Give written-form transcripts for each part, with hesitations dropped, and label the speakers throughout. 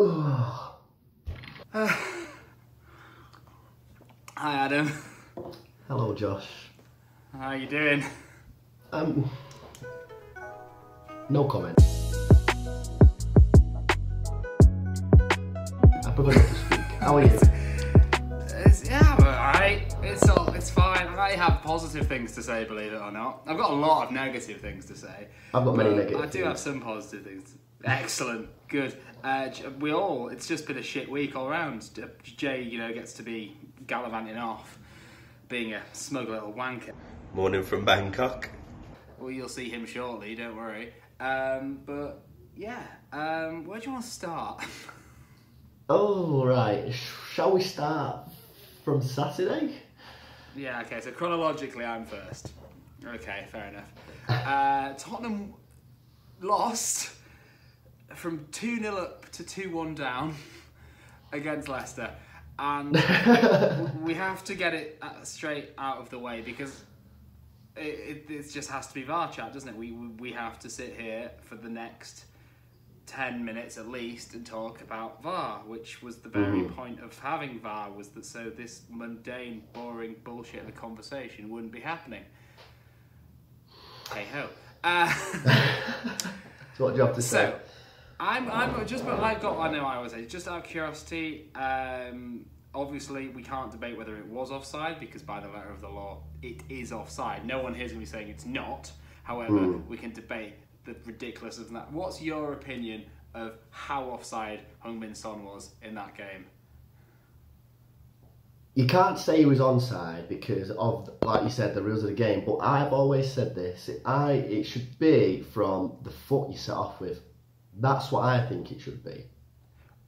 Speaker 1: Hi
Speaker 2: Adam.
Speaker 1: Hello Josh.
Speaker 2: How you doing?
Speaker 1: No comment. I prefer not to speak. How are you?
Speaker 2: Yeah, I'm alright. It's fine. I have positive things to say, believe it or not. I've got a lot of negative things to say.
Speaker 1: I've got many negative
Speaker 2: I do
Speaker 1: things.
Speaker 2: have some positive things. Excellent. Good. It's just been a shit week all round. Jay, gets to be gallivanting off, being a smug little wanker.
Speaker 3: Morning from Bangkok.
Speaker 2: Well, you'll see him shortly, don't worry. But yeah, where do you want to start?
Speaker 1: Oh, right. Shall we start from Saturday?
Speaker 2: Yeah, okay, so chronologically I'm first. Okay, fair enough. Tottenham lost from 2-0 up to 2-1 down against Leicester. And we have to get it straight out of the way because it just has to be VAR chat, doesn't it? We have to sit here for the next 10 minutes at least and talk about VAR, which was the very point of having VAR, was that so this mundane, boring bullshit of a conversation wouldn't be happening. Hey ho.
Speaker 1: So what do you have to say?
Speaker 2: So, I always say, just out of curiosity, obviously we can't debate whether it was offside because by the letter of the law it is offside. No one here is going to be saying it's not. However, we can debate the ridiculousness of that. What's your opinion of how offside Heung-min Son was in that game?
Speaker 1: You can't say he was onside because of, like you said, the rules of the game. But I've always said this: it should be from the foot you set off with. That's what I think it should be.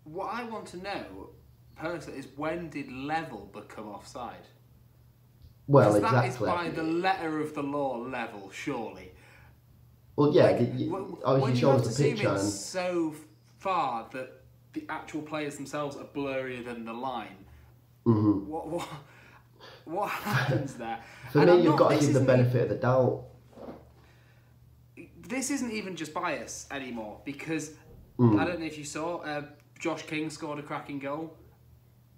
Speaker 2: What I want to know personally is, when did level become offside?
Speaker 1: Well,
Speaker 2: because
Speaker 1: exactly.
Speaker 2: That is by the letter of the law level, surely.
Speaker 1: Well, yeah.
Speaker 2: When you have to zoom in
Speaker 1: and
Speaker 2: so far that the actual players themselves are blurrier than the line. What happens there?
Speaker 1: For me, you've got to give the benefit of the doubt.
Speaker 2: This isn't even just bias anymore because I don't know if you saw, Josh King scored a cracking goal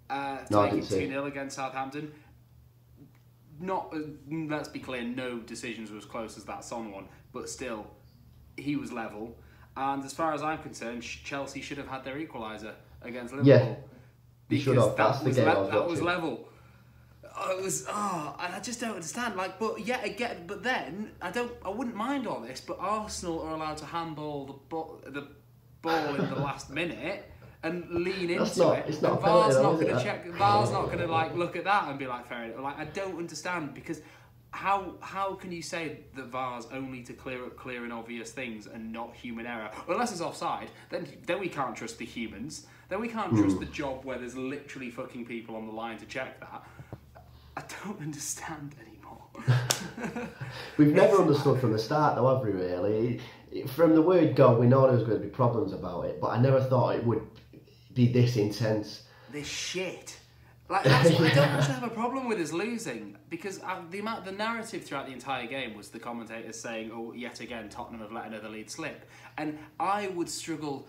Speaker 2: to make it 2-0 against Southampton. Let's be clear, no decisions were as close as that Son one, but still, he was level. And as far as I'm concerned, Chelsea should have had their equaliser against Liverpool.
Speaker 1: Yeah, they should have. That's the game
Speaker 2: that was level. And I just don't understand. But then I wouldn't mind all this. But Arsenal are allowed to handball the ball in the last minute and lean into it.
Speaker 1: It's not.
Speaker 2: VAR's not going to check. VAR's not going to look at that and be like, fair enough. I don't understand because how can you say that VAR's only to clear up clear and obvious things and not human error? Unless it's offside, then we can't trust the humans. Then we can't trust the job where there's literally fucking people on the line to check that. I don't understand anymore.
Speaker 1: We've never understood from the start, though, have we, really? From the word go, we know there was going to be problems about it, but I never thought it would be this intense.
Speaker 2: This shit. That's what I don't actually have a problem with, is losing, because the narrative throughout the entire game was the commentators saying, oh, yet again, Tottenham have let another lead slip. And I would struggle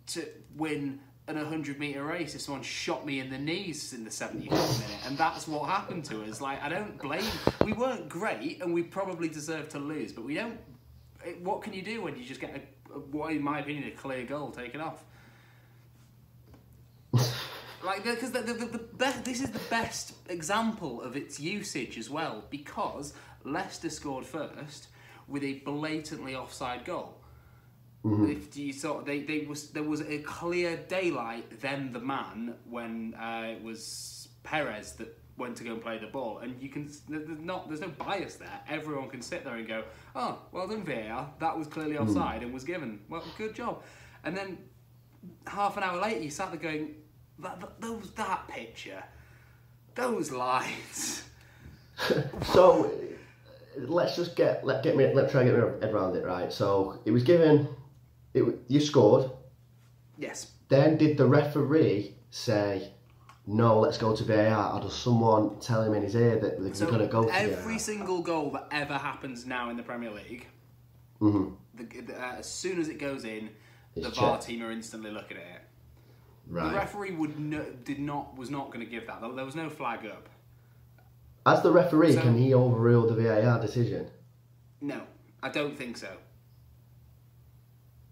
Speaker 2: to win an 100-metre race if someone shot me in the knees in the 75th minute, and that's what happened to us. I don't blame. We weren't great, and we probably deserved to lose, but we don't. What can you do when you just get what, in my opinion, a clear goal taken off? Because this is the best example of its usage as well, because Leicester scored first with a blatantly offside goal. If you saw, there was a clear daylight, then the man, when it was Perez that went to go and play the ball, and there's no bias there. Everyone can sit there and go, oh, well done VAR, that was clearly offside and was given. Well, good job. And then half an hour later, you sat there going, that picture, those lines.
Speaker 1: So let's try and get my head around it, right? So it was given. You scored.
Speaker 2: Yes.
Speaker 1: Then did the referee say, no, let's go to VAR, or does someone tell him in his ear that they're going to go to VAR?
Speaker 2: Every single goal that ever happens now in the Premier League, as soon as it goes in, the VAR team are instantly looking at it.
Speaker 1: Right.
Speaker 2: The referee was not going to give that. There was no flag up.
Speaker 1: As the referee, can he overrule the VAR decision?
Speaker 2: No, I don't think so.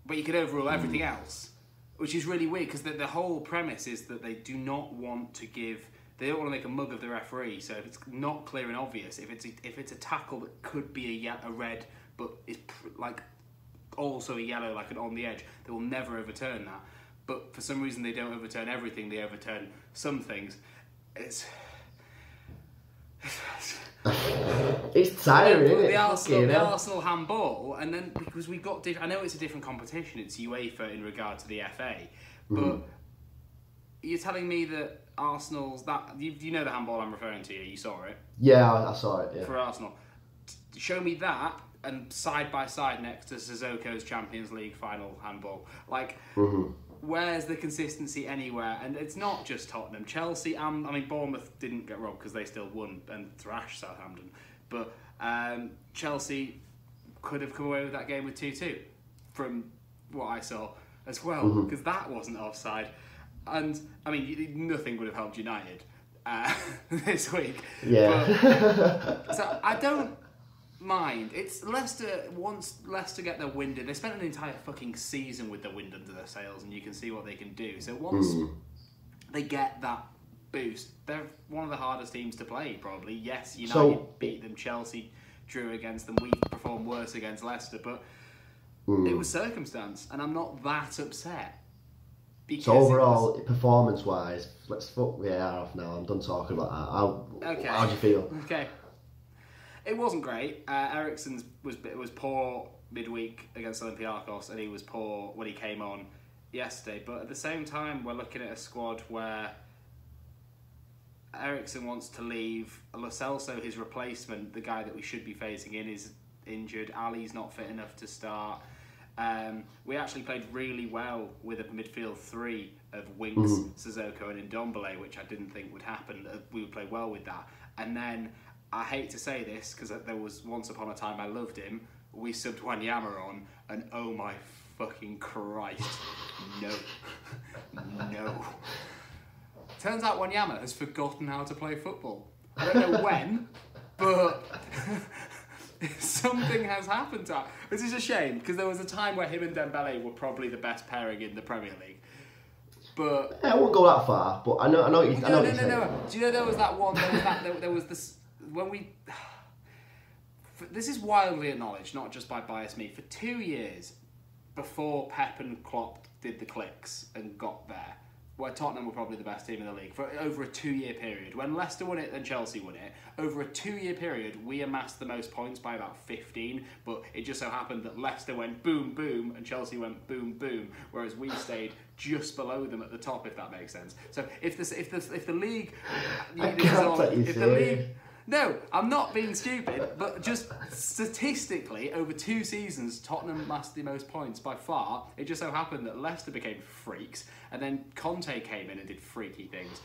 Speaker 2: But you could overrule everything else, which is really weird because the whole premise is that they do not want to give. They don't want to make a mug of the referee. So if it's not clear and obvious, if it's a tackle that could be a red, but is like also a yellow, like an on the edge, they will never overturn that. But for some reason, they don't overturn everything. They overturn some things. It's
Speaker 1: tiring, isn't it?
Speaker 2: The Arsenal handball, and then because we got I know it's a different competition. It's UEFA in regard to the FA, but you're telling me that Arsenal's you know the handball I'm referring to. You saw it.
Speaker 1: Yeah, I saw it. Yeah.
Speaker 2: For Arsenal, show me that. And side by side next to Sissoko's Champions League final handball. Like, where's the consistency anywhere? And it's not just Tottenham. Chelsea, Bournemouth didn't get robbed because they still won and thrashed Southampton. But Chelsea could have come away with that game with 2-2 from what I saw as well, because that wasn't offside. And, nothing would have helped United this week.
Speaker 1: Yeah.
Speaker 2: But, so I don't mind. It's Leicester. Once Leicester get their wind in, they spent an entire fucking season with the wind under their sails, and you can see what they can do. So once they get that boost, they're one of the hardest teams to play, probably. Yes, United beat them, Chelsea drew against them, we performed worse against Leicester, but it was circumstance, and I'm not that upset.
Speaker 1: So overall, performance-wise, let's fuck VAR off now. I'm done talking about that. How do you feel?
Speaker 2: Okay. It wasn't great. Eriksen was poor midweek against Olympiacos, and he was poor when he came on yesterday. But at the same time, we're looking at a squad where Eriksen wants to leave. Lo Celso, his replacement, the guy that we should be phasing in, is injured. Ali's not fit enough to start. We actually played really well with a midfield three of Winks, Sissoko and Ndombele, which I didn't think would happen. We would play well with that. And then, I hate to say this, because there was once upon a time I loved him, we subbed Wanyama on, and oh my fucking Christ, no. Turns out Wanyama has forgotten how to play football. I don't know when, but something has happened to him. Which is a shame, because there was a time where him and Dembele were probably the best pairing in the Premier League. But
Speaker 1: I won't go that far, but I know what you're saying.
Speaker 2: No. Do you know there was that one? There was this when we. This is wildly acknowledged, not just by bias me. For 2 years before Pep and Klopp did the clicks and got there, where Tottenham were probably the best team in the league for over a 2-year period. When Leicester won it and Chelsea won it, over a 2-year period, we amassed the most points by about 15. But it just so happened that Leicester went boom boom and Chelsea went boom boom, whereas we stayed just below them at the top, if that makes sense. So if the league, no, I'm not being stupid, but just statistically, over 2 seasons, Tottenham amassed the most points by far. It just so happened that Leicester became freaks, and then Conte came in and did freaky things.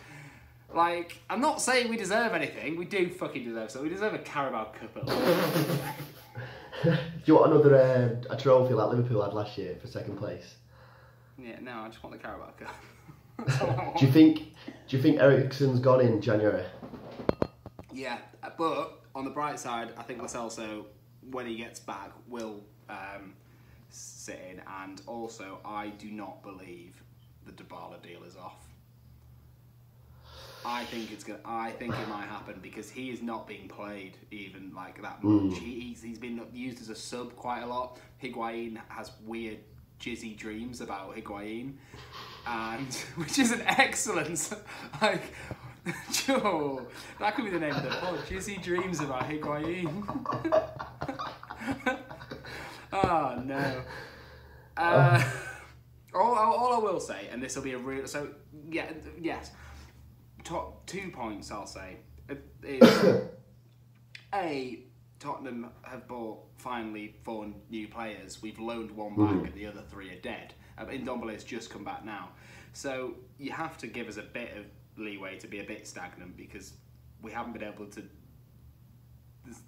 Speaker 2: Like, I'm not saying we deserve anything. We do fucking deserve something. We deserve a Carabao Cup at least.
Speaker 1: Do you want another a trophy like Liverpool had last year for second place?
Speaker 2: Yeah, no, I just want the Carabao Cup.
Speaker 1: Do you think Eriksen's gone in January?
Speaker 2: Yeah, but on the bright side, I think Lo Celso, when he gets back, will sit in. And also, I do not believe the Dybala deal is off. I think it might happen because he is not being played even like that much. He's been used as a sub quite a lot. Higuain has weird jizzy dreams about Higuain, and which is an excellent like. Joe, that could be the name of the pod. Jizzy dreams about Higuain. Oh no. All I will say, and this will be a real. So yeah, yes. Top 2 points I'll say is A, Tottenham have bought finally 4 new players. We've loaned 1 back and the other 3 are dead. Ndombele's just come back now, so you have to give us a bit of leeway to be a bit stagnant because we haven't been able to.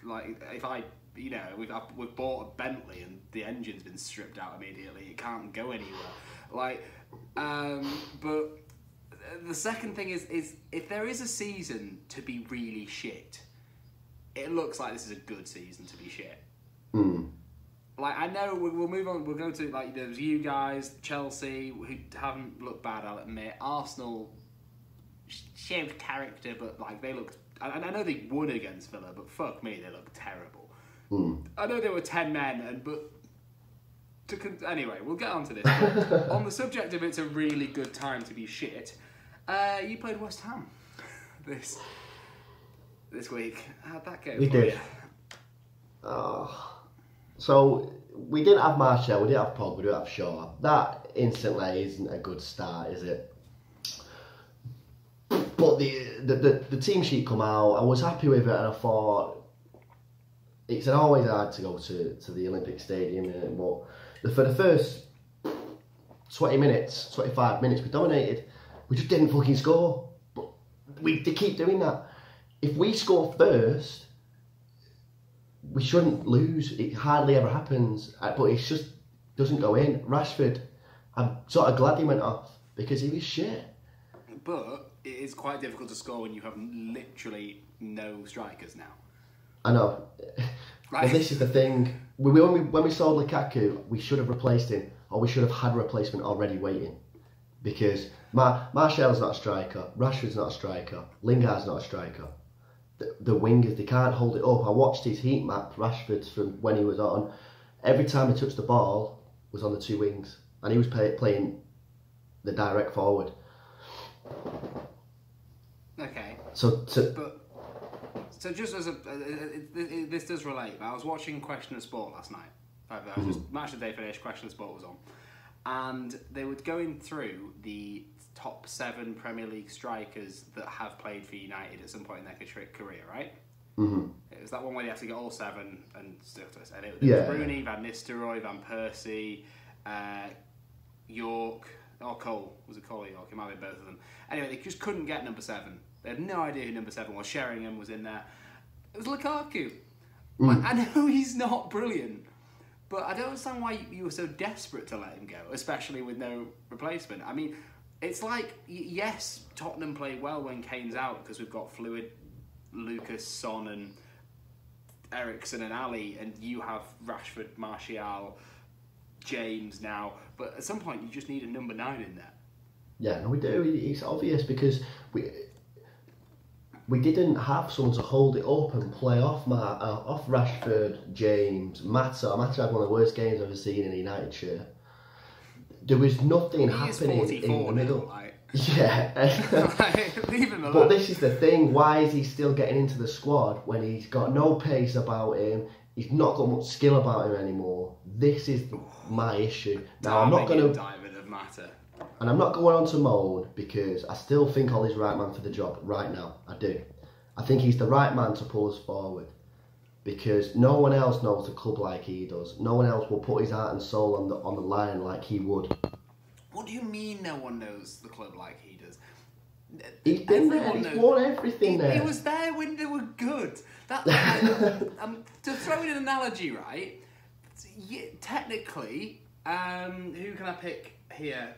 Speaker 2: Like if I, we've bought a Bentley and the engine's been stripped out immediately. It can't go anywhere. Like, but the second thing is if there is a season to be really shit, it looks like this is a good season to be shit. Like, I know we'll move on. We'll go to like there's you guys, Chelsea, who haven't looked bad. I'll admit. Arsenal showed character, but like they looked. I know they won against Villa, but fuck me, they looked terrible. I know they were 10 men, anyway, we'll get on to this. But on the subject of it's a really good time to be shit, you played West Ham this week. How'd that go?
Speaker 1: We did. So we didn't have Martial, we didn't have Pogba, we didn't have Shaw. That instantly isn't a good start, is it? But the team sheet come out, I was happy with it, and I thought it's always hard to go to the Olympic Stadium, but for the first 20 minutes, 25 minutes, we dominated. We just didn't fucking score. But they keep doing that. If we score first, we shouldn't lose. It hardly ever happens, but it just doesn't go in. Rashford, I'm sort of glad he went off because he was shit.
Speaker 2: But it is quite difficult to score when you have literally no strikers now.
Speaker 1: I know.
Speaker 2: Right.
Speaker 1: Well, this is the thing. When we sold Lukaku, we should have replaced him, or we should have had a replacement already waiting. Because Martial's not a striker, Rashford's not a striker, Lingard's not a striker. The wingers, they can't hold it up. I watched his heat map, Rashford's, from when he was on. Every time he touched the ball was on the two wings, and he was playing the direct forward.
Speaker 2: Okay.
Speaker 1: So just as this does relate. I was watching Question of Sport last night. I was just match of the day finished. Question of Sport was on, and they were going through the top 7 Premier League strikers that have played for United at some point in their career, right? It was that one where they had to get all 7 and stuff. And it was Rooney, Van Nistelrooy, Van Persie, York. Oh, Cole. Was it Cole or York? It might have been both of them. Anyway, they just couldn't get number 7. They had no idea who number 7 was. Sheringham was in there. It was Lukaku. Like, I know he's not brilliant, but I don't understand why you were so desperate to let him go, especially with no replacement. I mean, it's like, yes, Tottenham play well when Kane's out because we've got fluid Lucas, Son and Eriksen and Ali, and you have Rashford, Martial, James now, but at some point you just need a number 9 in there. Yeah, no, we do. It's obvious because we didn't have someone to hold it up and play off Rashford, James, Mata. Mata had one of the worst games I've ever seen in a United shirt. There was nothing happening in the middle.
Speaker 2: Now, like.
Speaker 1: Yeah.
Speaker 2: Leave him alone.
Speaker 1: But this is the thing, why is he still getting into the squad when he's got no pace about him, he's not got much skill about him anymore? This is my issue. Now, I'm not going to...
Speaker 2: Diamond of Mata.
Speaker 1: And I'm not going on to moan because I still think Ollie's the right man for the job right now. I do. I think he's the right man to pull us forward because no one else knows the club like he does. No one else will put his heart and soul on the line like he would.
Speaker 2: What do you mean no one knows the club like he does?
Speaker 1: He's been there. He's won everything there.
Speaker 2: He was there when they were good. To throw in an analogy, right? Technically, who can I pick here?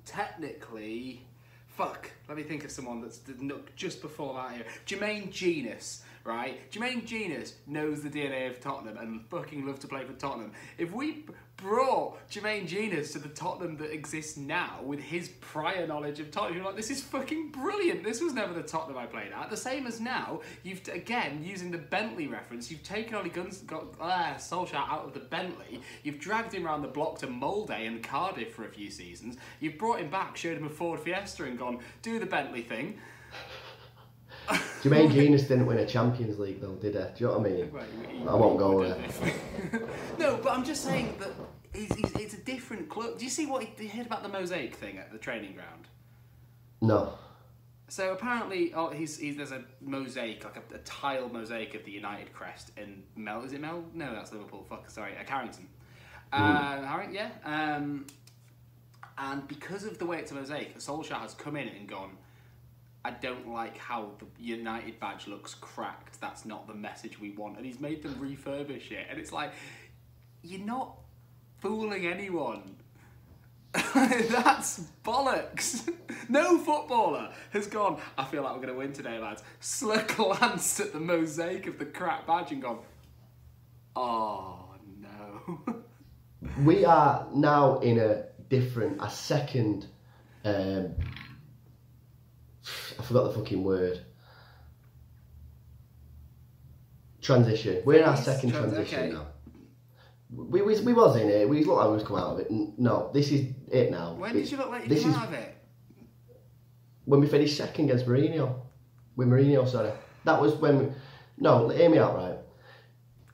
Speaker 2: Technically, let me think of someone that's just before that here. Jermaine Genius, right? Jermaine Genius knows the DNA of Tottenham and fucking loves to play for Tottenham. If we brought Jermaine Genius to the Tottenham that exists now with his prior knowledge of Tottenham, you're like, this is fucking brilliant. This was never the Tottenham I played at. The same as now, you've, again, using the Bentley reference, you've taken Solskjaer out of the Bentley, you've dragged him around the block to Molde and Cardiff for a few seasons, you've brought him back, showed him a Ford Fiesta and gone, do the Bentley thing.
Speaker 1: Jermaine Genius didn't win a Champions League though, did he? Do you know what I mean? I won't go there.
Speaker 2: No, but I'm just saying that it's a different club. Do you see what you heard about the mosaic thing at the training ground?
Speaker 1: No.
Speaker 2: So apparently, there's a mosaic, like a tile mosaic of the United crest in Is it Mel? No, that's Liverpool. Carrington. Yeah. And because of the way it's a mosaic, Solskjaer has come in and gone, I don't like how the United badge looks cracked. That's not the message we want. And he's made them refurbish it. And it's like, you're not fooling anyone. That's bollocks. No footballer has gone, I feel like we're going to win today, lads. Glanced at the mosaic of the crap badge and gone, oh no.
Speaker 4: We are now in a second, I forgot the fucking word. Transition. We're in our second transition now. We was in it. We looked like we was coming out of it. No, this is it now.
Speaker 2: When did you look like you came out of it?
Speaker 4: When we finished second against Mourinho. With Mourinho, sorry. That was when we... No, hear me out, right?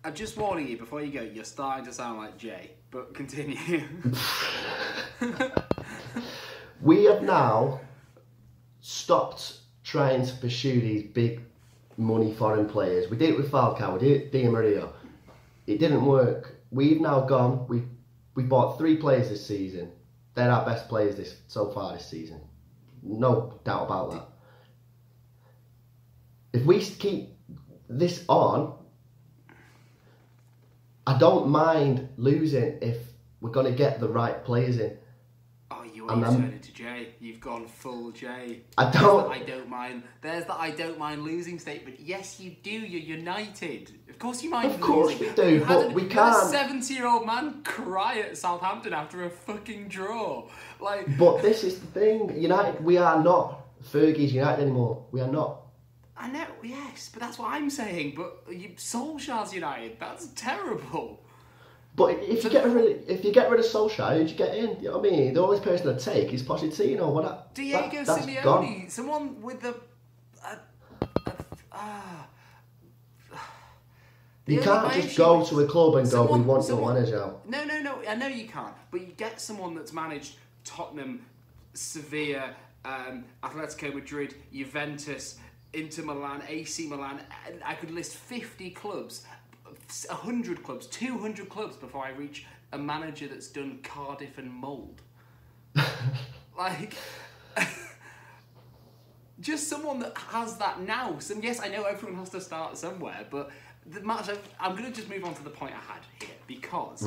Speaker 2: I'm just warning you, before you go, you're starting to sound like Jay, but continue.
Speaker 4: We have now stopped trying to pursue these big money foreign players. We did it with Falcao, we did it with Di Maria. It didn't work. We've now gone, we bought 3 players this season. They're our best players so far this season. No doubt about that. If we keep this on, I don't mind losing if we're going to get the right players in.
Speaker 2: Oh, you ain't turning to Jay. You've gone full Jay.
Speaker 4: I don't
Speaker 2: mind. There's the I don't mind losing statement. Yes, you do. You're United. Of course you mind
Speaker 4: losing. Of course we do, but we can't.
Speaker 2: A 70-year-old man cry at Southampton after a fucking draw.
Speaker 4: But this is the thing. United, we are not Fergie's United anymore. We are not.
Speaker 2: I know, yes, but that's what I'm saying. But Solskjaer's United. That's terrible.
Speaker 4: But if you get rid of Solskjaer, who'd you get in? You know what I mean? The only person I'd take is Pochettino.
Speaker 2: Diego Simeone, gone. Someone with
Speaker 4: you can't just go to a club and go, we want your manager.
Speaker 2: No, I know you can't. But you get someone that's managed Tottenham, Sevilla, Atletico Madrid, Juventus, Inter Milan, AC Milan. I could list 50 clubs. 100 clubs, 200 clubs before I reach a manager that's done Cardiff and Mould. Just someone that has that now. Yes, I know everyone has to start somewhere, but I'm going to just move on to the point I had here, because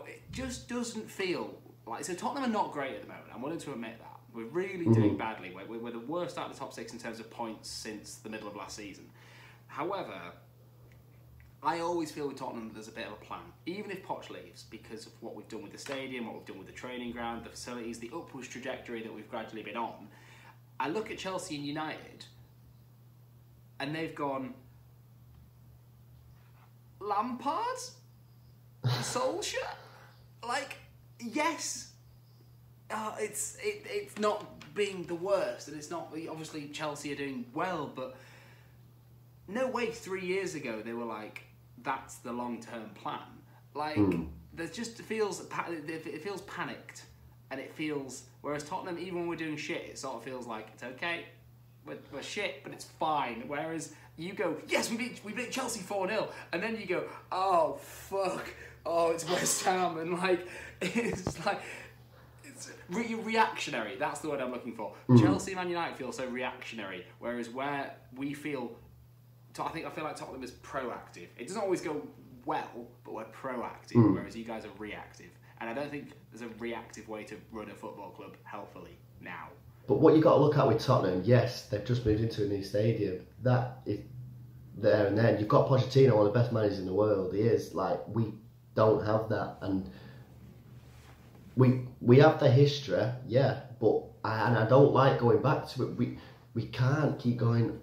Speaker 2: it just doesn't feel like... So Tottenham are not great at the moment, I'm willing to admit that. We're really doing badly. We're the worst out of the top 6 in terms of points since the middle of last season. However, I always feel with Tottenham there's a bit of a plan, even if Poch leaves, because of what we've done with the stadium, what we've done with the training ground, the facilities, the upwards trajectory that we've gradually been on. I look at Chelsea and United, and they've gone, Lampard? Solskjaer? Yes, it's not being the worst, and it's not, obviously Chelsea are doing well, but no way 3 years ago they were like, that's the long-term plan. There's just, it feels panicked, and it feels, whereas Tottenham, even when we're doing shit, it sort of feels like, it's okay, we're shit, but it's fine. Whereas you go, yes, we beat Chelsea 4-0, and then you go, oh, fuck, oh, it's West Ham, and it's reactionary, that's the word I'm looking for. Chelsea and Man United feel so reactionary, whereas where we feel... I feel like Tottenham is proactive. It doesn't always go well, but we're proactive, whereas you guys are reactive. And I don't think there's a reactive way to run a football club healthily now.
Speaker 4: But what you've got to look at with Tottenham, yes, they've just moved into a new stadium. That is there and then. You've got Pochettino, one of the best managers in the world. He is. We don't have that. And we have the history, yeah, but I don't like going back to it. We can't keep going,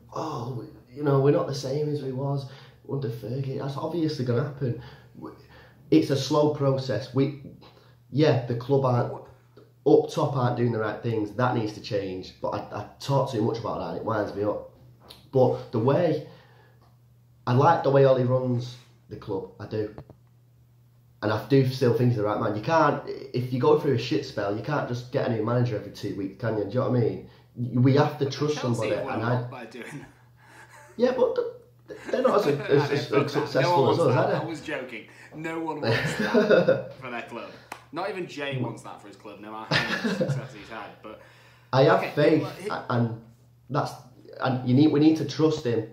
Speaker 4: we're not the same as we was under Fergie. That's obviously going to happen. It's a slow process. The club up top aren't doing the right things. That needs to change. But I talk too much about that and it winds me up. But I like the way Ollie runs the club. I do. And I do still think he's the right man. You can't, if you go through a shit spell, you can't just get a new manager every 2 weeks, can you? Do you know what I mean? We have to trust somebody.
Speaker 2: By doing.
Speaker 4: Yeah, but they're not as successful as us, are they?
Speaker 2: I was joking. No one wants that for their club. Not even Jay wants that for his club, no matter how much success he's had. But
Speaker 4: I have faith, and we need to trust him,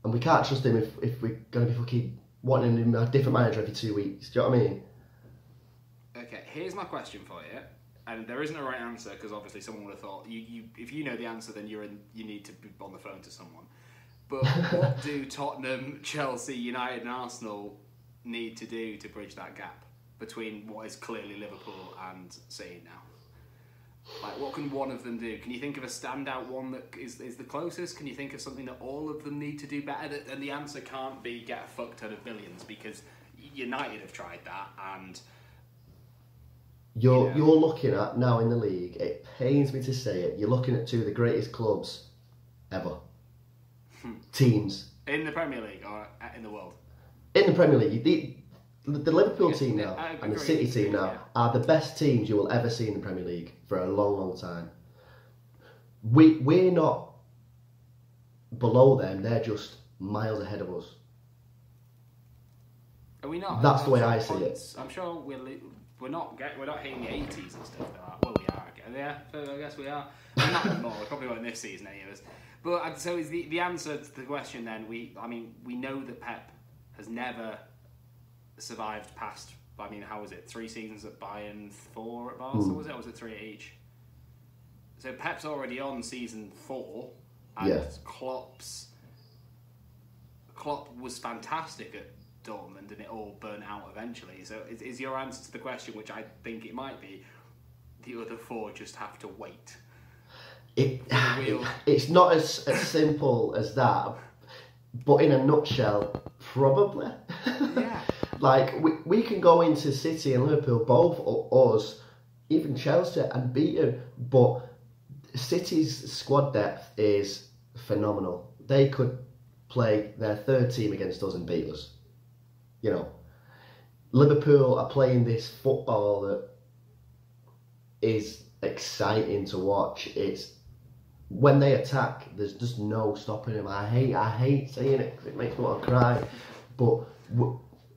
Speaker 4: and we can't trust him if we're going to be fucking wanting him a different manager every 2 weeks. Do you know what I mean?
Speaker 2: Okay, here's my question for you. And there isn't a right answer because obviously someone would have thought if you know the answer, then you need to be on the phone to someone. But what do Tottenham, Chelsea, United, and Arsenal need to do to bridge that gap between what is clearly Liverpool and City now? Like, what can one of them do? Can you think of a standout one that is the closest? Can you think of something that all of them need to do better? And the answer can't be get a fuck ton of billions because United have tried that and.
Speaker 4: You're looking at now in the league. It pains me to say it. You're looking at two of the greatest clubs ever. Teams
Speaker 2: in the Premier League or in the world.
Speaker 4: In the Premier League, the Liverpool team now and the City team now are the best teams you will ever see in the Premier League for a long, long time. We're not below them. They're just miles ahead of us.
Speaker 2: Are we not?
Speaker 4: That's the way I see it.
Speaker 2: I'm sure we're not hitting the 80s and stuff. Well, we are. Yeah, I guess we are. We're not anymore. We probably won't this season, any of us. But so is the answer to the question then? We know that Pep has never survived past. I mean, how was it? 3 seasons at Bayern, 4 at Barca, was it? Or was it 3 at each? So Pep's already on season 4, and Klopp was fantastic at Dortmund, and it all burnt out eventually. So is your answer to the question, which I think it might be, the other 4 just have to wait?
Speaker 4: It's not as simple as that, but in a nutshell, probably.
Speaker 2: Yeah.
Speaker 4: Like, we can go into City and Liverpool, both us, even Chelsea, and beat them, but City's squad depth is phenomenal. They could play their 3rd team against us and beat us. You know, Liverpool are playing this football that is exciting to watch. It's when they attack, there's just no stopping them. I hate saying it because it makes me want to cry. But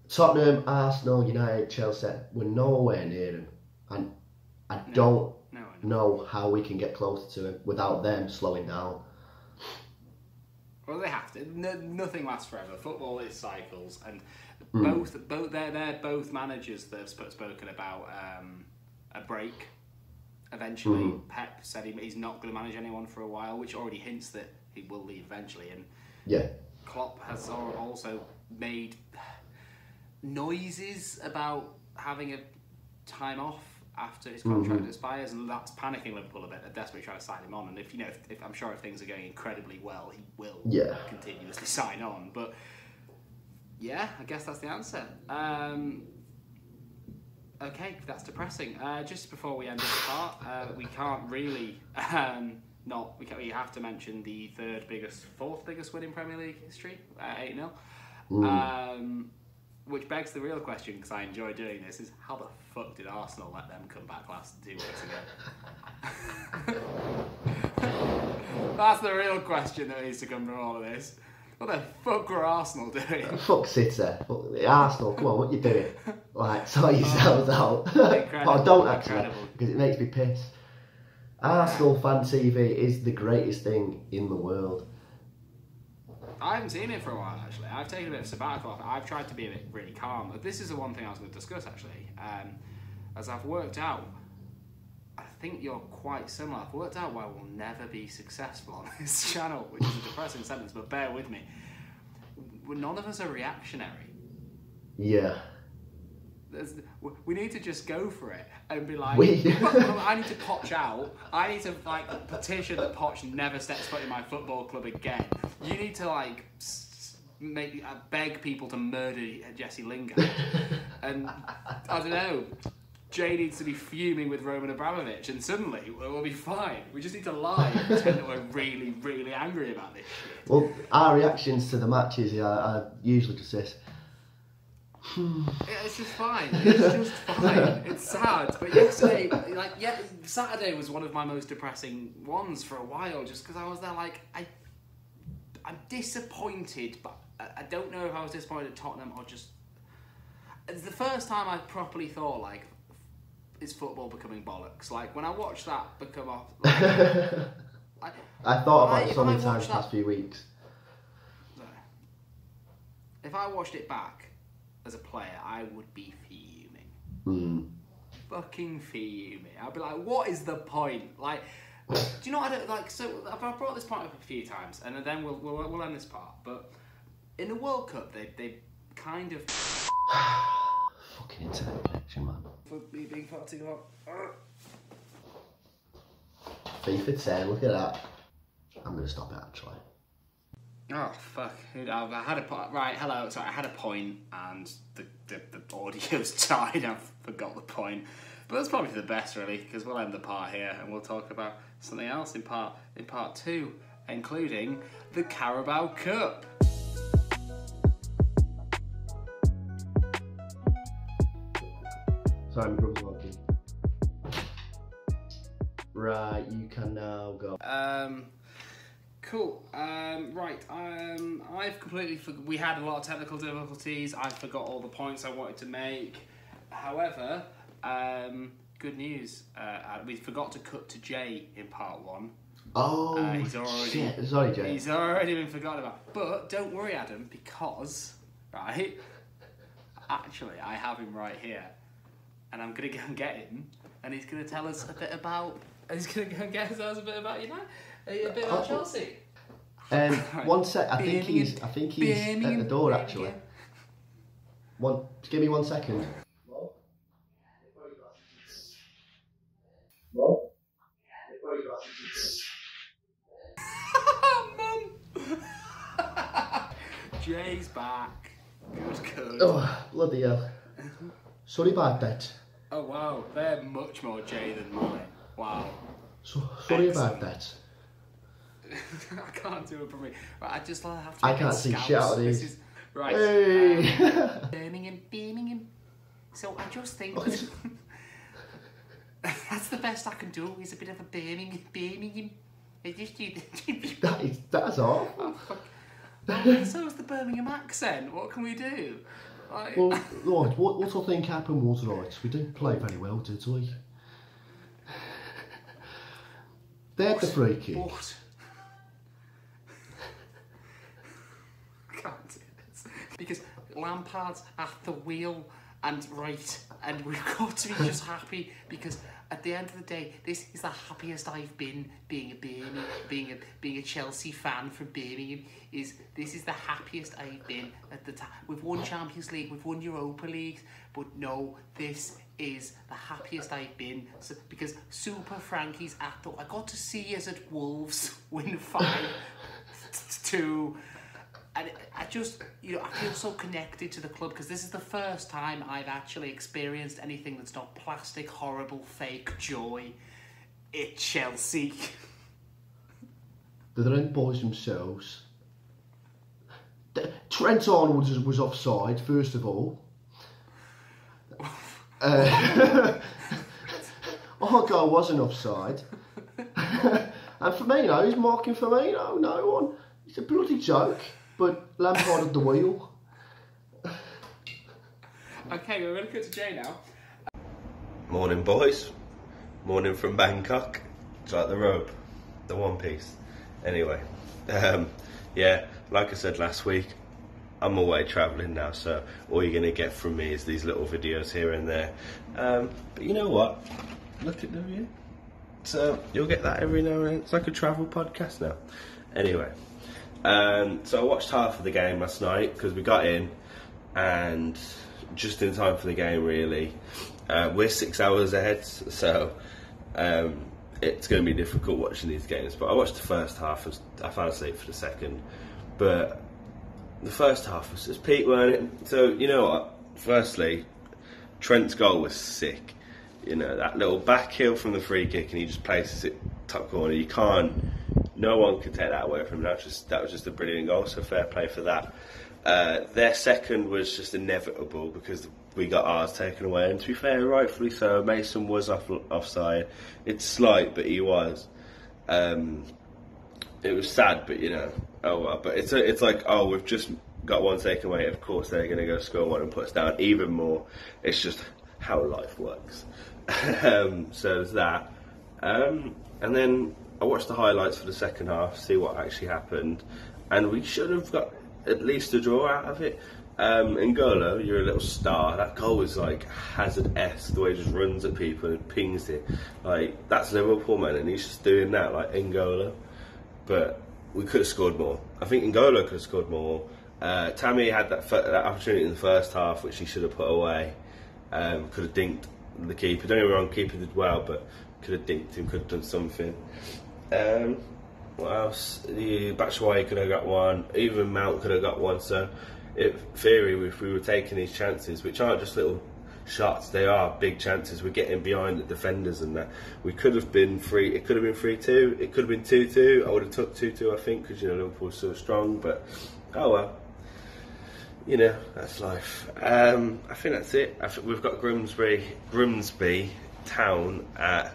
Speaker 4: Tottenham, Arsenal, United, Chelsea, we're nowhere near them, and I don't know how we can get closer to them without them slowing down.
Speaker 2: Well, they have to. Nothing lasts forever. Football is cycles, and they're both managers that have spoken about a break. Eventually, Pep said he's not going to manage anyone for a while, which already hints that he will leave eventually. And Klopp has also made noises about having a time off after his contract expires, and that's panicking Liverpool a bit. They're desperately trying to sign him on, and if I'm sure if things are going incredibly well, he will continuously sign on. But yeah, I guess that's the answer. Okay, that's depressing. Just before we end this part, we can't really we have to mention the 4th biggest win in Premier League history, 8-0. Which begs the real question, because I enjoy doing this, is how the fuck did Arsenal let them come back last 2 weeks ago? That's the real question that needs to come from all of this. What the fuck were Arsenal doing?
Speaker 4: Fuck City. Arsenal, come on, what you doing? Like, sort yourselves out. But don't actually, because it makes me piss. Arsenal fan TV is the greatest thing in the world.
Speaker 2: I haven't seen it for a while, actually. I've taken a bit of sabbatical off. I've tried to be a bit really calm. This is the one thing I was going to discuss, actually. As I've worked out, I think you're quite similar. I've worked out why we'll never be successful on this channel, which is a depressing sentence, but bear with me. None of us are reactionary.
Speaker 4: Yeah.
Speaker 2: We need to just go for it and be like, I need to Poch out. I need to petition that Poch never steps foot in my football club again. You need to beg people to murder Jesse Lingard. And I don't know. Jay needs to be fuming with Roman Abramovich, and suddenly we'll be fine. We just need to lie and pretend that we're really, really angry about this shit.
Speaker 4: Well, our reactions to the matches are usually just this.
Speaker 2: It's just fine. It's just fine. It's sad. But yesterday, Saturday was one of my most depressing ones for a while, just because I was there I'm disappointed, but I don't know if I was disappointed at Tottenham or just... It's the first time I properly thought, is football becoming bollocks? When I watched that become off...
Speaker 4: I thought about it so many times the past few weeks.
Speaker 2: If I watched it back as a player, I would be fuming. fucking fuming. I'd be like, what is the point? Like, do you know what I don't like? So I've brought this point up a few times, and then we'll end this part. But in the World Cup, they kind of
Speaker 4: fucking internet connection, man.
Speaker 2: For me being far too hot.
Speaker 4: FIFA 10, look at that. I'm gonna stop it actually.
Speaker 2: Oh fuck! I had a point. Right, hello. Sorry, I had a point, and the audio's died. I forgot the point, but that's probably for the best, really, because we'll end the part here, and we'll talk about something else in part 2, including the Carabao Cup.
Speaker 4: Sorry, my brother's working. Right, you can now go.
Speaker 2: Cool. Right. I've completely we had a lot of technical difficulties. I forgot all the points I wanted to make. However, good news. We forgot to cut to Jay in part 1.
Speaker 4: Oh, shit. Sorry, Jay.
Speaker 2: He's already been forgotten about. But don't worry, Adam, because right. Actually, I have him right here, and I'm gonna go and get him, and he's gonna tell us a bit about. He's gonna go and get us a bit about a bit about Chelsea.
Speaker 4: 1 sec. I think he's at the door actually. Give me 1 second.
Speaker 2: Mum. Jay's back. Good.
Speaker 4: Oh, bloody hell. Sorry about that.
Speaker 2: Oh wow, they're much more Jay than mine. Wow.
Speaker 4: Sorry about that.
Speaker 2: I can't do it for me. Right, I just have to.
Speaker 4: I can't see shit out of these.
Speaker 2: Right.
Speaker 4: Hey.
Speaker 2: Birmingham. So I just think that's the best I can do. Is a bit of a Birmingham. I just do.
Speaker 4: That's all.
Speaker 2: Oh, fuck. So is the Birmingham accent. What can we do? Like...
Speaker 4: Well, right. What I think happened was right. We didn't play very well, did we? They had the free kick.
Speaker 2: What? I can't do this. Because Lampard's at the wheel and we've got to be just happy because at the end of the day, this is the happiest I've been being a Chelsea fan from Birmingham. This is the happiest I've been at the time. We've won Champions League, we've won Europa League, but no, this is the happiest I've been because Super Frankie's at the. I got to see us at Wolves win 5-2. And I just, I feel so connected to the club because this is the first time I've actually experienced anything that's not plastic, horrible, fake joy. It's Chelsea.
Speaker 4: They're the boys themselves. Trent Arnold was offside, first of all. Our goal wasn't offside. And Firmino, he's marking Firmino, no one. It's a bloody joke. But Lampard at the wheel.
Speaker 2: Okay, we're going to go to Jay now.
Speaker 3: Morning, boys. Morning from Bangkok. It's like the robe, the One Piece. Anyway, yeah, like I said last week, I'm away travelling now, so all you're going to get from me is these little videos here and there. But you know what? Look at them, yeah. So you'll get that every now and then. It's like a travel podcast now. Anyway. So I watched half of the game last night because we got in and just in time for the game really. We're 6 hours ahead, so it's going to be difficult watching these games. But I watched the first half and I fell asleep for the second. But the first half was just peak, weren't it? So, you know what? Firstly, Trent's goal was sick. You know, that little back heel from the free kick and he just places it top corner. You can't... No one could take that away from him. That was just a brilliant goal, so fair play for that. Their second was just inevitable because we got ours taken away, and to be fair, rightfully so. Mason was offside. It's slight, but he was. It was sad, but oh well. But it's like, oh, we've just got one taken away. Of course, they're going to go score one and put us down even more. It's just how life works. So there's that, and then. I watched the highlights for the second half, see what actually happened, and we should have got at least a draw out of it. N'Golo, you're a little star. That goal was like Hazard-esque, the way he just runs at people and pings it. Like, that's Liverpool, man, and he's just doing that, like N'Golo. But we could have scored more. I think N'Golo could have scored more. Tammy had that opportunity in the first half, which he should have put away. Could have dinked the keeper. Don't get me wrong, keeper did well, but could have dinked him, could have done something. What else? Batshuayi could have got one. Even Mount could have got one. So, in theory, if we were taking these chances, which aren't just little shots, they are big chances. We're getting behind the defenders and that. We could have been 3. It could have been 3-2. It could have been 2-2. I would have took 2-2, I think, because Liverpool's so strong. But oh well. That's life. I think that's it. We've got Grimsby Town at,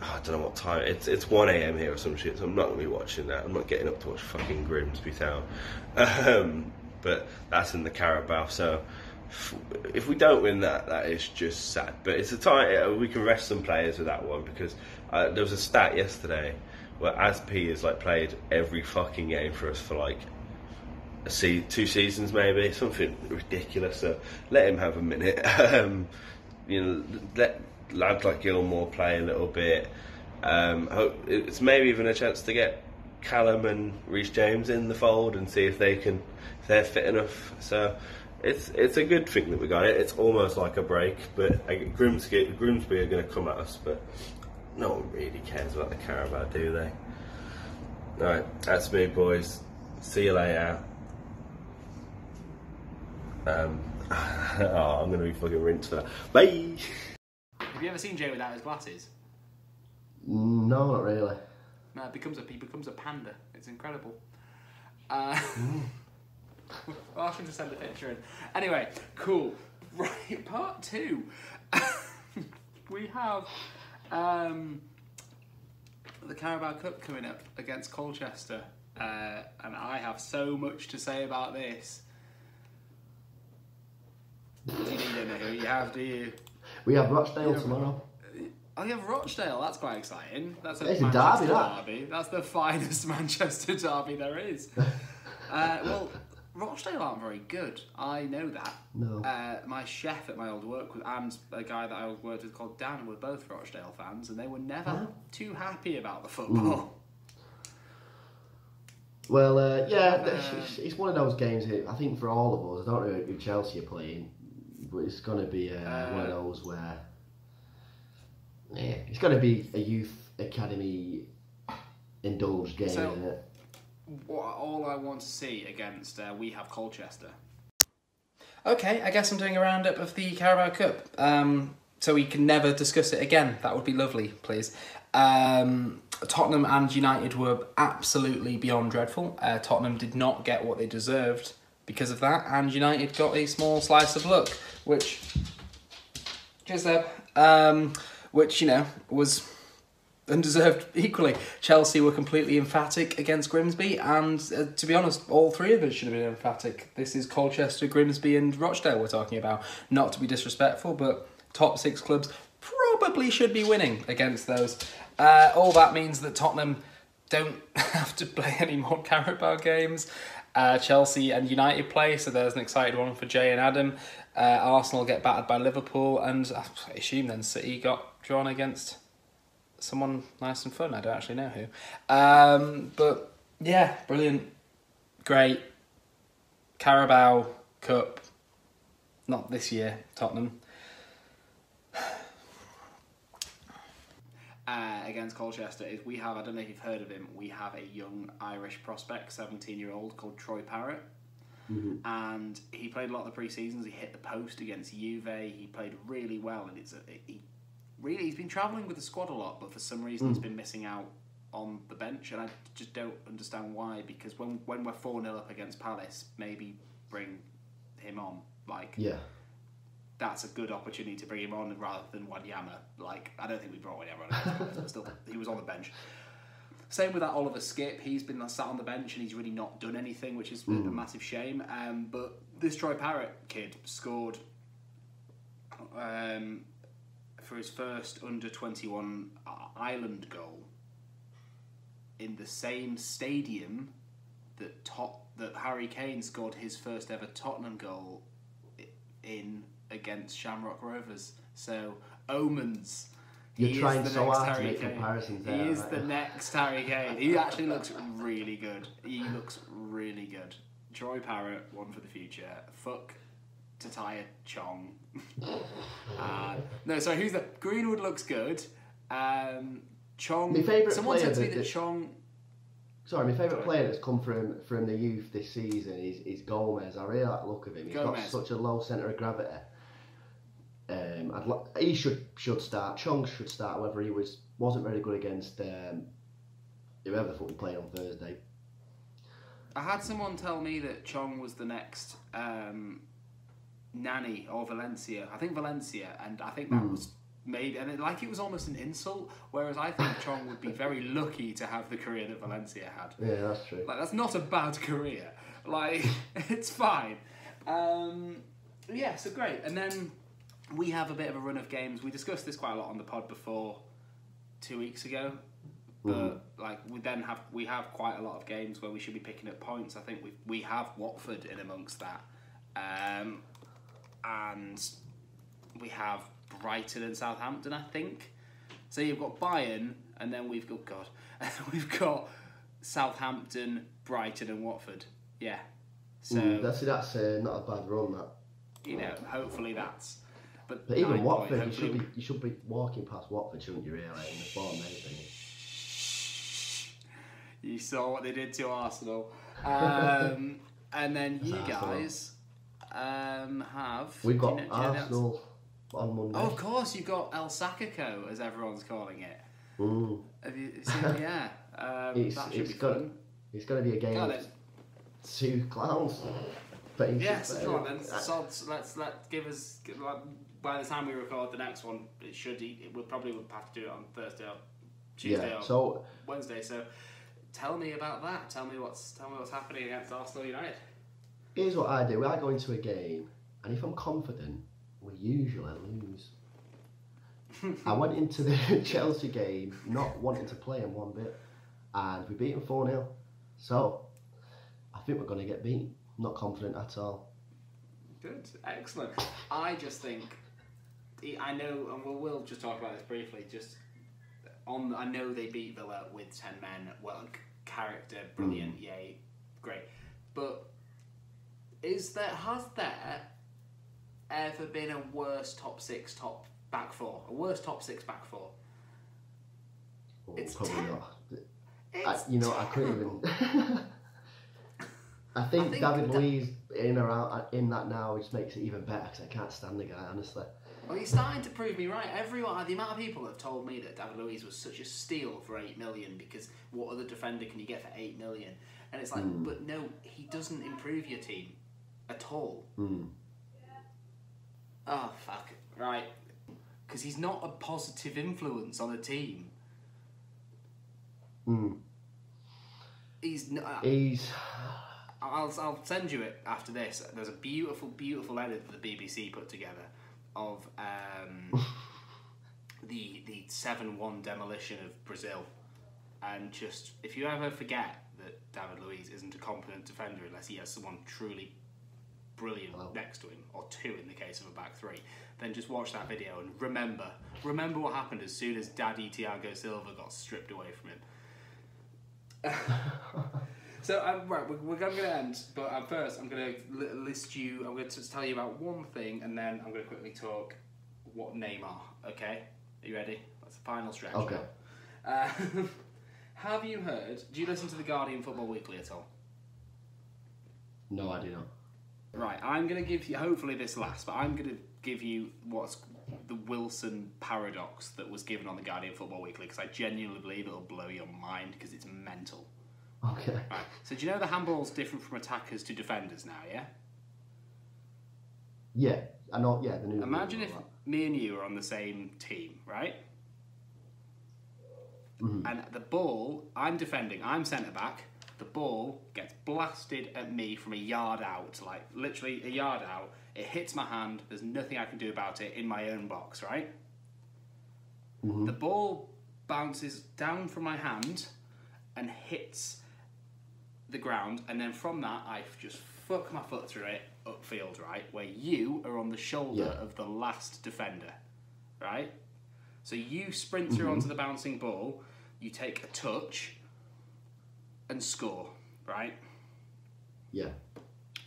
Speaker 3: I don't know what time. It's 1 a.m. here or some shit, so I'm not going to be watching that. I'm not getting up to watch fucking Grimsby Town. But that's in the Carabao, so if we don't win that, that is just sad. But it's a time we can rest some players with that one, because there was a stat yesterday where Aspi has like played every fucking game for us for like 2 seasons, maybe, something ridiculous. So let him have a minute. Let lads like Gilmore play a little bit. It's maybe even a chance to get Callum and Reece James in the fold and see if they're fit enough. So it's a good thing that we got it. It's almost like a break, but Grimsby are going to come at us, but no one really cares about the Carabao, do they? Right, that's me, boys. See you later. I'm going to be fucking rinsed for that. Bye!
Speaker 2: Have you ever seen Jay without his glasses?
Speaker 4: No, not really.
Speaker 2: No, he becomes a panda. It's incredible. I'll ask him to send a picture in. Anyway, cool. Right, part 2. We have the Carabao Cup coming up against Colchester. And I have so much to say about this. You don't know who you have, do you?
Speaker 4: We have Rochdale tomorrow.
Speaker 2: Oh, you have Rochdale. That's quite exciting. That's a
Speaker 4: It's a
Speaker 2: Manchester
Speaker 4: derby.
Speaker 2: That's the finest Manchester derby there is. Well, Rochdale aren't very good. I know that.
Speaker 4: No.
Speaker 2: My chef at my old work and a guy that I worked with called Dan were both Rochdale fans, and they were never too happy about the football.
Speaker 4: Well, it's one of those games here. I think for all of us, I don't know who Chelsea are playing, but it's going to be one of those where it's going to be a youth academy indulged game, isn't it?
Speaker 2: All I want to see against we have Colchester. Okay, I guess I'm doing a roundup of the Carabao Cup. So we can never discuss it again. That would be lovely, please. Tottenham and United were absolutely beyond dreadful. Tottenham did not get what they deserved because of that, and United got a small slice of luck, which was undeserved equally. Chelsea were completely emphatic against Grimsby, and to be honest, all three of us should have been emphatic. This is Colchester, Grimsby and Rochdale we're talking about. Not to be disrespectful, but top 6 clubs probably should be winning against those. All that means that Tottenham don't have to play any more Carabao games. Chelsea and United play, so there's an exciting one for Jay and Adam. Arsenal get battered by Liverpool, and I assume then City got drawn against someone nice and fun. I don't actually know who. But yeah, brilliant. Great. Carabao Cup. Not this year, Tottenham. Against Colchester is we have, I don't know if you've heard of him, we have a young Irish prospect, 17-year-old, called Troy Parrott. Mm-hmm. And he played a lot of the pre-seasons. He hit the post against Juve. He played really well, and he's been travelling with the squad a lot, but for some reason he's been missing out on the bench, and I just don't understand why, because when we're 4-0 up against Palace, maybe bring him on. That's a good opportunity to bring him on rather than Wanyama. I don't think we brought Wanyama on, but still, he was on the bench. Same with that Oliver Skip. He's been sat on the bench and he's really not done anything, which is a massive shame. But this Troy Parrott kid scored for his first under-21 Ireland goal in the same stadium that Harry Kane scored his first ever Tottenham goal against Shamrock Rovers. So omens.
Speaker 4: You're trying so hard to make comparisons there.
Speaker 2: He is the next Harry Kane. He actually looks really good. Troy Parrott, one for the future. Fuck Tataya Chong. No, sorry, who's that? Greenwood looks good. Chong.
Speaker 4: My favourite
Speaker 2: Someone
Speaker 4: player
Speaker 2: said to me that Chong.
Speaker 4: Sorry, my favourite player that's come from the youth this season is Gomez. I really like the look of him. He's got such a low centre of gravity. He should start. Chong should start. However, he wasn't very good against whoever the fuck we played on Thursday.
Speaker 2: I had someone tell me that Chong was the next Nani or Valencia. I think Valencia, and I think that was made, and it was almost an insult. Whereas I think Chong would be very lucky to have the career that Valencia had.
Speaker 4: Yeah, that's true.
Speaker 2: Like, that's not a bad career. Like, it's fine. Yeah, so great. And then we have a bit of a run of games. We discussed this quite a lot on the pod before 2 weeks ago. But like we have quite a lot of games where we should be picking up points. I think we have Watford in amongst that, and we have Brighton and Southampton, I think. So you've got Bayern, and then we've got Southampton, Brighton, and Watford. Yeah. So
Speaker 4: that's not a bad run. That.
Speaker 2: You know, hopefully that's. But
Speaker 4: even Watford, you should be walking past Watford, shouldn't you? Really, in the form, anything.
Speaker 2: You saw what they did to Arsenal. And then you guys have...
Speaker 4: We've got Arsenal on Monday.
Speaker 2: Oh, of course, you've got El Sakako, as everyone's calling it. Have you seen it? Yeah. That should be fun.
Speaker 4: It's going to be a game of two clowns.
Speaker 2: Yes, come on then. Let's give us... By the time we record the next one, we'll probably have to do it on Thursday or Tuesday or Wednesday. So... Tell me about that. Tell me what's happening against Arsenal United.
Speaker 4: Here's what I do. I go into a game, and if I'm confident, we usually lose. I went into the Chelsea game not wanting to play him one bit, and we beat him 4-0. So, I think we're going to get beat. I'm not confident at all.
Speaker 2: Good. Excellent. I just think, I know, and we'll just talk about this briefly, I know they beat Villa with 10 men. Well, character, brilliant, yay, great. But has there ever been a worse top back four? A worse top six back four?
Speaker 4: Oh, it's probably not. I couldn't even. I think David Luiz in that now just makes it even better because I can't stand the guy, honestly.
Speaker 2: Well, he's starting to prove me right. The amount of people have told me that David Luiz was such a steal for 8 million because what other defender can you get for 8 million? And it's like, but no, he doesn't improve your team at all. Oh, fuck. Right. Because he's not a positive influence on a team. He's not. I'll send you it after this. There's a beautiful, beautiful edit that the BBC put together of the 7-1 demolition of Brazil, and just if you ever forget that David Luiz isn't a competent defender unless he has someone truly brilliant next to him, or two in the case of a back three, then just watch that video and remember what happened as soon as Daddy Thiago Silva got stripped away from him. So, right, we're going to end, but first I'm going to list you, I'm going to tell you about one thing, and then I'm going to quickly talk what Neymar, okay? Are you ready? That's the final stretch.
Speaker 4: Okay.
Speaker 2: Have you heard, do you listen to the Guardian Football Weekly at all?
Speaker 4: No, I do not.
Speaker 2: Right, I'm going to give you, hopefully this lasts, but I'm going to give you what's the Wilson paradox that was given on the Guardian Football Weekly, because I genuinely believe it'll blow your mind, because it's mental.
Speaker 4: Okay.
Speaker 2: Right. So do you know the handball's different from attackers to defenders now, yeah?
Speaker 4: Yeah, I know. Yeah, the new.
Speaker 2: Imagine if me and you are on the same team, right? And the ball, I'm defending, I'm centre back. The ball gets blasted at me from a yard out, like literally a yard out. It hits my hand. There's nothing I can do about it in my own box, right? The ball bounces down from my hand and hits the ground, and then from that I just fuck my foot through it upfield, right, where you are on the shoulder of the last defender, right? So you sprint through onto the bouncing ball, you take a touch and score, right?
Speaker 4: Yeah.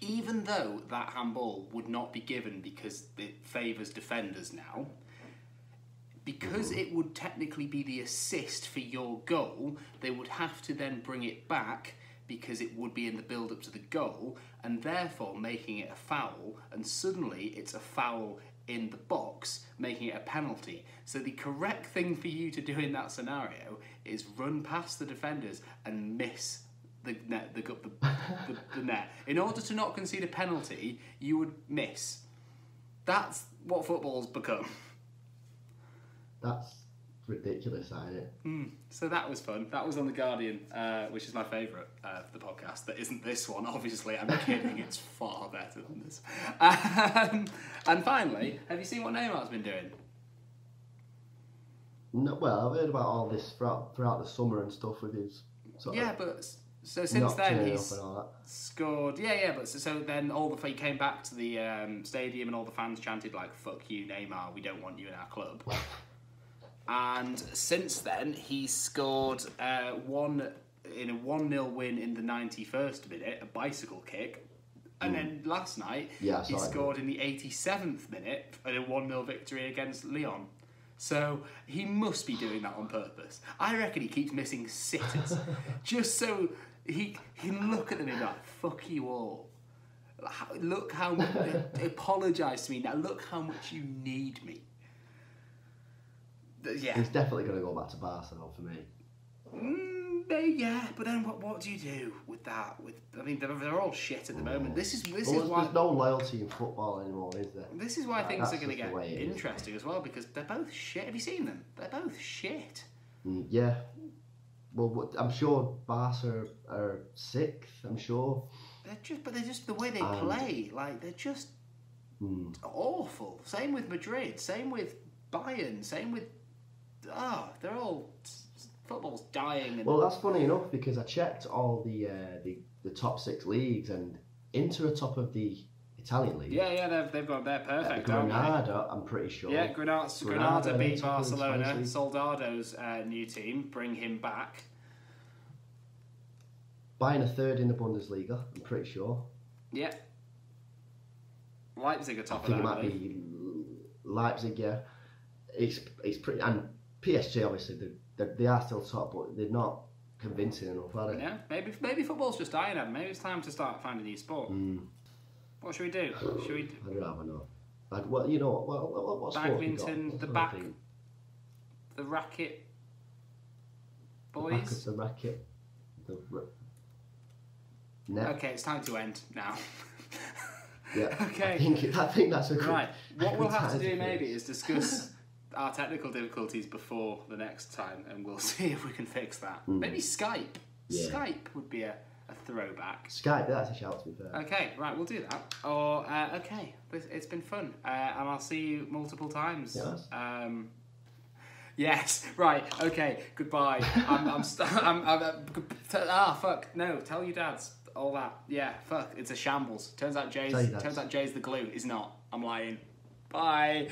Speaker 2: Even though that handball would not be given because it favours defenders now, because it would technically be the assist for your goal, they would have to then bring it back because it would be in the build-up to the goal, and therefore making it a foul, and suddenly it's a foul in the box, making it a penalty. So the correct thing for you to do in that scenario is run past the defenders and miss the net. The net. In order to not concede a penalty, you would miss. That's what football's become.
Speaker 4: That's ridiculous, ain't it?
Speaker 2: So that was fun. That was on The Guardian, which is my favourite of the podcast. That isn't this one, obviously. I'm kidding. It's far better than this. And finally, have you seen what Neymar's been doing?
Speaker 4: No, well, I've heard about all this throughout the summer and stuff with his sort of
Speaker 2: But so since then he's
Speaker 4: and all that.
Speaker 2: scored. But so then he came back to the stadium and all the fans chanted like "Fuck you, Neymar! We don't want you in our club." And since then, he's scored one in a 1-0 win in the 91st minute, a bicycle kick. And then last night, he scored in the 87th minute in a 1-0 victory against Lyon. So he must be doing that on purpose. I reckon he keeps missing sitters just so he can look at them and be like, fuck you all. Look how much, apologise to me now, look how much you need me. Yeah.
Speaker 4: He's definitely going to go back to Barcelona for me.
Speaker 2: Yeah, but then what do you do with that? I mean, they're all shit at the moment. This is why
Speaker 4: there's no loyalty in football anymore, is there?
Speaker 2: This is why things are going to get interesting as well, because they're both shit. Have you seen them? They're both shit.
Speaker 4: Yeah. Well, I'm sure Barca are sixth. I'm sure.
Speaker 2: They're just the way they play. Like they're just awful. Same with Madrid. Same with Bayern. Same with. They're all. Football's dying.
Speaker 4: Well, that's funny enough because I checked all the top 6 leagues, and Inter are top of the Italian league.
Speaker 2: Yeah, they're perfect.
Speaker 4: Granada, I'm pretty sure.
Speaker 2: Yeah, Granada beat Barcelona. Soldado's new team. Bring him back.
Speaker 4: Bayern are third in the Bundesliga. I'm pretty sure.
Speaker 2: Yeah. Leipzig are top
Speaker 4: of that.
Speaker 2: I think
Speaker 4: it might be Leipzig. Yeah, it's pretty, and PSG obviously they are still top, but they're not convincing enough, are they?
Speaker 2: Yeah, maybe football's just dying, Adam. Maybe it's time to start finding a new sport. What should we do?
Speaker 4: I'd rather not. Well, you know what
Speaker 2: badminton, the racket boys.
Speaker 4: The racket. Net.
Speaker 2: Okay, it's time to end now.
Speaker 4: Yeah.
Speaker 2: Okay.
Speaker 4: I think that's a good.
Speaker 2: Right. What we'll have to do maybe is discuss our technical difficulties before the next time, and we'll see if we can fix that. Maybe Skype. Yeah. Skype would be a throwback.
Speaker 4: Skype, that's a shout to be fair.
Speaker 2: Okay, right, we'll do that. Or okay, it's been fun, and I'll see you multiple times.
Speaker 4: Yes.
Speaker 2: Yes. Right. Okay. Goodbye. Fuck. No. Tell your dads all that. Yeah. Fuck. It's a shambles. Turns out Jay's the glue. He's not. I'm lying. Bye.